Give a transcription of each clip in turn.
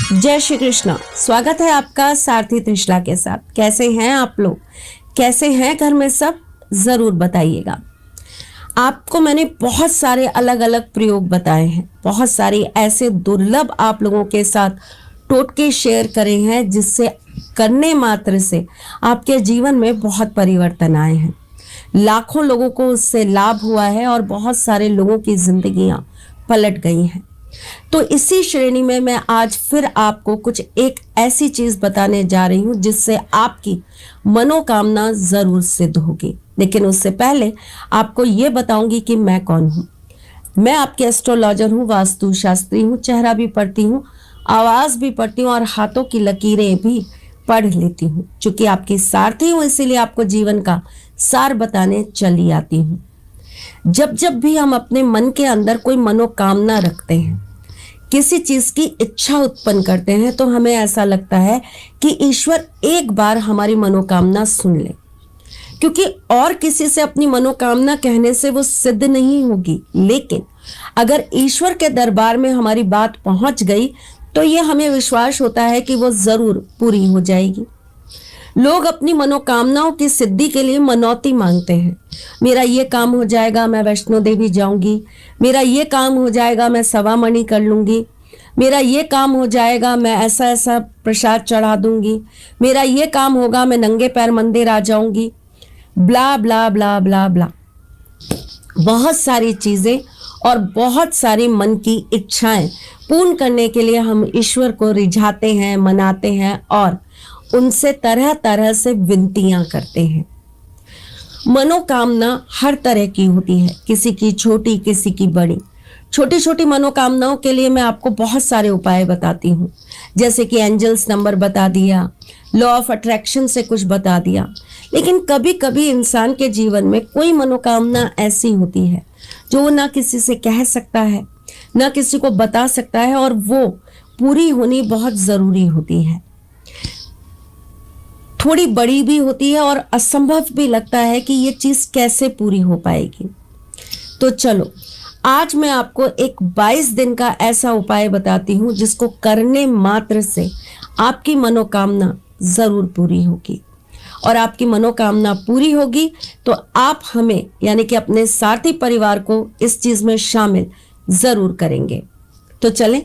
जय श्री कृष्ण। स्वागत है आपका सारथी त्रिशला के साथ। कैसे हैं आप लोग? कैसे हैं घर में सब? जरूर बताइएगा। आपको मैंने बहुत सारे अलग अलग प्रयोग बताए हैं, बहुत सारे ऐसे दुर्लभ आप लोगों के साथ टोटके शेयर करे हैं जिससे करने मात्र से आपके जीवन में बहुत परिवर्तन आए हैं। लाखों लोगों को उससे लाभ हुआ है और बहुत सारे लोगों की जिंदगियां पलट गई हैं। तो इसी श्रेणी में मैं आज फिर आपको कुछ एक ऐसी चीज बताने जा रही हूं जिससे आपकी मनोकामना जरूर सिद्ध होगी। लेकिन उससे पहले आपको ये बताऊंगी कि मैं कौन हूं। मैं आपके एस्ट्रोलॉजर हूं, वास्तु शास्त्री हूं, चेहरा भी पढ़ती हूं, आवाज भी पढ़ती हूं और हाथों की लकीरें भी पढ़ लेती हूं। चूंकि आपकी सारथी हूं इसीलिए आपको जीवन का सार बताने चली आती हूं। जब जब भी हम अपने मन के अंदर कोई मनोकामना रखते हैं, किसी चीज की इच्छा उत्पन्न करते हैं, तो हमें ऐसा लगता है कि ईश्वर एक बार हमारी मनोकामना सुन ले, क्योंकि और किसी से अपनी मनोकामना कहने से वो सिद्ध नहीं होगी। लेकिन अगर ईश्वर के दरबार में हमारी बात पहुंच गई तो ये हमें विश्वास होता है कि वो जरूर पूरी हो जाएगी। लोग अपनी मनोकामनाओं की सिद्धि के लिए मनौती मांगते हैं। मेरा ये काम हो जाएगा, मैं वैष्णो देवी जाऊंगी। मेरा ये काम हो जाएगा, मैं सवा मणि कर लूंगी। मेरा ये काम हो जाएगा, मैं ऐसा ऐसा प्रसाद चढ़ा दूंगी। मेरा ये काम होगा, मैं नंगे पैर मंदिर आ जाऊंगी। ब्ला ब्ला ब्ला ब्ला ब्ला, बहुत सारी चीजें और बहुत सारी मन की इच्छाएं पूर्ण करने के लिए हम ईश्वर को रिझाते हैं, मनाते हैं और उनसे तरह तरह से विनतियां करते हैं। मनोकामना हर तरह की होती है, किसी की छोटी, किसी की बड़ी। छोटी छोटी मनोकामनाओं के लिए मैं आपको बहुत सारे उपाय बताती हूँ, जैसे कि एंजल्स नंबर बता दिया, लॉ ऑफ अट्रैक्शन से कुछ बता दिया। लेकिन कभी कभी इंसान के जीवन में कोई मनोकामना ऐसी होती है जो वो ना किसी से कह सकता है, ना किसी को बता सकता है, और वो पूरी होनी बहुत जरूरी होती है। थोड़ी बड़ी भी होती है और असंभव भी लगता है कि ये चीज कैसे पूरी हो पाएगी। तो चलो, आज मैं आपको एक 22 दिन का ऐसा उपाय बताती हूँ जिसको करने मात्र से आपकी मनोकामना जरूर पूरी होगी। और आपकी मनोकामना पूरी होगी तो आप हमें यानी कि अपने साथी परिवार को इस चीज में शामिल जरूर करेंगे। तो चलें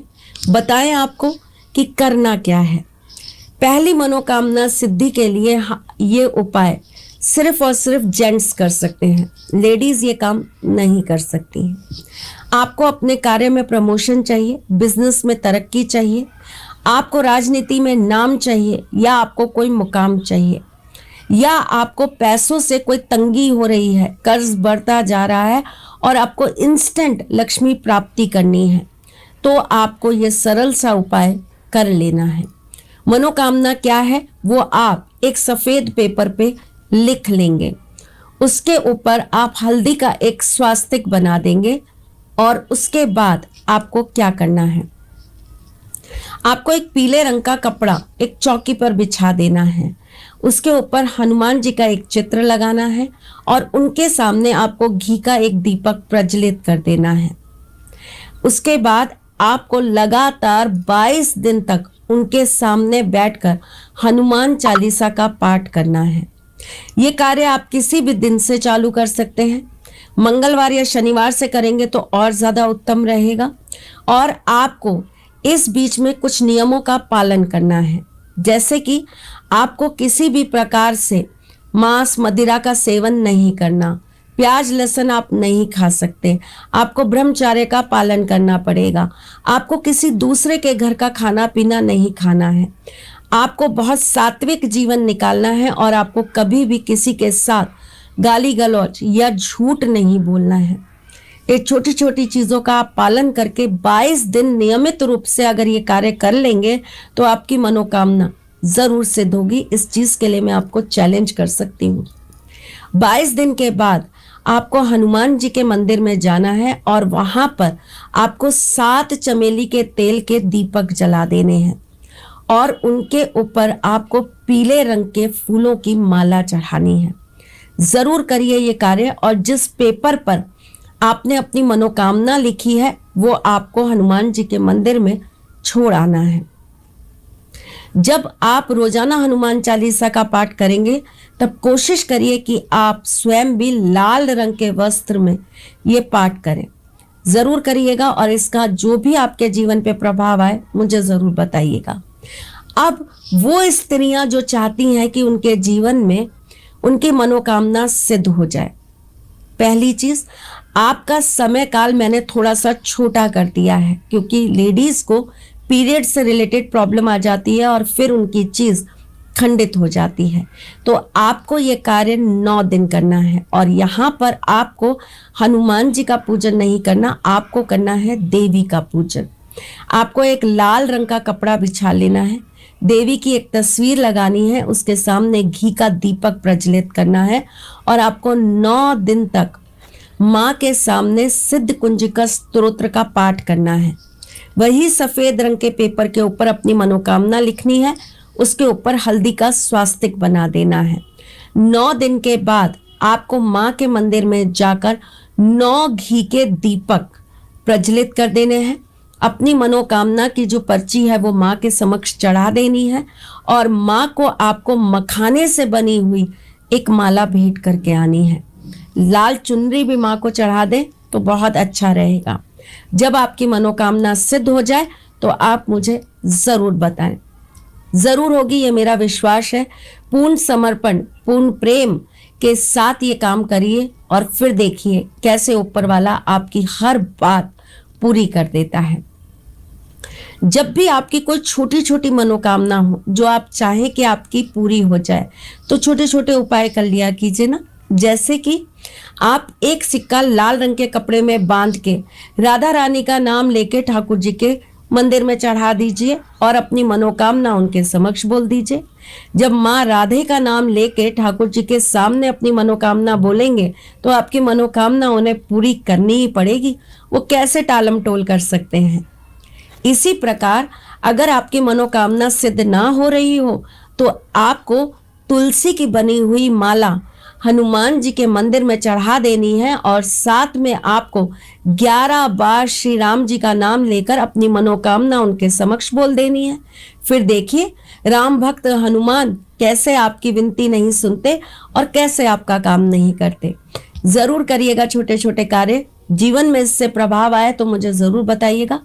बताएं आपको कि करना क्या है। पहली मनोकामना सिद्धि के लिए ये उपाय सिर्फ और सिर्फ जेंट्स कर सकते हैं, लेडीज ये काम नहीं कर सकती हैं। आपको अपने कार्य में प्रमोशन चाहिए, बिजनेस में तरक्की चाहिए, आपको राजनीति में नाम चाहिए, या आपको कोई मुकाम चाहिए, या आपको पैसों से कोई तंगी हो रही है, कर्ज बढ़ता जा रहा है और आपको इंस्टेंट लक्ष्मी प्राप्ति करनी है, तो आपको ये सरल सा उपाय कर लेना है। मनोकामना क्या है वो आप एक सफेद पेपर पे लिख लेंगे। उसके ऊपर आप हल्दी का एक स्वास्तिक बना देंगे और उसके बाद आपको क्या करना है, आपको एक पीले रंग का कपड़ा एक चौकी पर बिछा देना है। उसके ऊपर हनुमान जी का एक चित्र लगाना है और उनके सामने आपको घी का एक दीपक प्रज्वलित कर देना है। उसके बाद आपको लगातार 22 दिन तक उनके सामने बैठकर हनुमान चालीसा का पाठ करना है। ये कार्य आप किसी भी दिन से चालू कर सकते हैं। मंगलवार या शनिवार से करेंगे तो और ज्यादा उत्तम रहेगा। और आपको इस बीच में कुछ नियमों का पालन करना है, जैसे कि आपको किसी भी प्रकार से मांस मदिरा का सेवन नहीं करना, प्याज लहसुन आप नहीं खा सकते, आपको ब्रह्मचर्य का पालन करना पड़ेगा, आपको किसी दूसरे के घर का खाना पीना नहीं खाना है, आपको बहुत सात्विक जीवन निकालना है और आपको कभी भी किसी के साथ गाली गलौज या झूठ नहीं बोलना है। ये छोटी छोटी चीजों का आप पालन करके 22 दिन नियमित रूप से अगर ये कार्य कर लेंगे तो आपकी मनोकामना जरूर सिद्ध होगी। इस चीज के लिए मैं आपको चैलेंज कर सकती हूँ। 22 दिन के बाद आपको हनुमान जी के मंदिर में जाना है और वहां पर आपको 7 चमेली के तेल के दीपक जला देने हैं और उनके ऊपर आपको पीले रंग के फूलों की माला चढ़ानी है। जरूर करिए ये कार्य और जिस पेपर पर आपने अपनी मनोकामना लिखी है वो आपको हनुमान जी के मंदिर में छोड़ आना है। जब आप रोजाना हनुमान चालीसा का पाठ करेंगे तब कोशिश करिए कि आप स्वयं भी लाल रंग के वस्त्र में ये पाठ करें। जरूर करिएगा और इसका जो भी आपके जीवन पे प्रभाव आए मुझे जरूर बताइएगा। अब वो स्त्रियां जो चाहती हैं कि उनके जीवन में उनकी मनोकामना सिद्ध हो जाए, पहली चीज, आपका समय काल मैंने थोड़ा सा छोटा कर दिया है, क्योंकि लेडीज को पीरियड से रिलेटेड प्रॉब्लम आ जाती है और फिर उनकी चीज खंडित हो जाती है। तो आपको ये कार्य 9 दिन करना है और यहाँ पर आपको हनुमान जी का पूजन नहीं करना, आपको करना है देवी का पूजन। आपको एक लाल रंग का कपड़ा बिछा लेना है, देवी की एक तस्वीर लगानी है, उसके सामने घी का दीपक प्रज्वलित करना है और आपको 9 दिन तक माँ के सामने सिद्ध कुंजिका स्तोत्र का पाठ करना है। वही सफेद रंग के पेपर के ऊपर अपनी मनोकामना लिखनी है, उसके ऊपर हल्दी का स्वास्तिक बना देना है। 9 दिन के बाद आपको माँ के मंदिर में जाकर 9 घी के दीपक प्रज्वलित कर देने हैं। अपनी मनोकामना की जो पर्ची है वो माँ के समक्ष चढ़ा देनी है और माँ को आपको मखाने से बनी हुई एक माला भेंट करके आनी है। लाल चुनरी भी माँ को चढ़ा दें तो बहुत अच्छा रहेगा। जब आपकी मनोकामना सिद्ध हो जाए तो आप मुझे जरूर बताएं। जरूर होगी, ये मेरा विश्वास है। पूर्ण समर्पण, पूर्ण प्रेम के साथ ये काम करिए और फिर देखिए कैसे ऊपर वाला आपकी हर बात पूरी कर देता है। जब भी आपकी कोई छोटी छोटी मनोकामना हो जो आप चाहें कि आपकी पूरी हो जाए, तो छोटे छोटे उपाय कर लिया कीजिए ना। जैसे कि आप एक सिक्का लाल रंग के कपड़े में बांध के राधा रानी का नाम लेके ठाकुर जी के मंदिर में चढ़ा दीजिए और अपनी मनोकामना उनके समक्ष बोल दीजिए। जब माँ राधे का नाम लेके ठाकुर जी के सामने अपनी मनोकामना बोलेंगे तो आपकी मनोकामना उन्हें पूरी करनी ही पड़ेगी, वो कैसे टालम टोल कर सकते हैं। इसी प्रकार अगर आपकी मनोकामना सिद्ध ना हो रही हो तो आपको तुलसी की बनी हुई माला हनुमान जी के मंदिर में चढ़ा देनी है और साथ में आपको 11 बार श्री राम जी का नाम लेकर अपनी मनोकामना उनके समक्ष बोल देनी है। फिर देखिए राम भक्त हनुमान कैसे आपकी विनती नहीं सुनते और कैसे आपका काम नहीं करते। जरूर करिएगा छोटे छोटे कार्य। जीवन में इससे प्रभाव आए तो मुझे जरूर बताइएगा।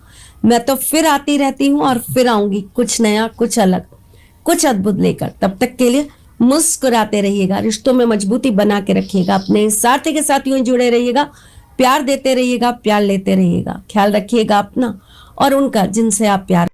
मैं तो फिर आती रहती हूँ और फिर आऊंगी कुछ नया, कुछ अलग, कुछ अद्भुत लेकर। तब तक के लिए मुस्कुराते रहिएगा, रिश्तों में मजबूती बना के रखिएगा, अपने साथी के साथ यूं जुड़े रहिएगा, प्यार देते रहिएगा, प्यार लेते रहिएगा। ख्याल रखिएगा अपना और उनका जिनसे आप प्यार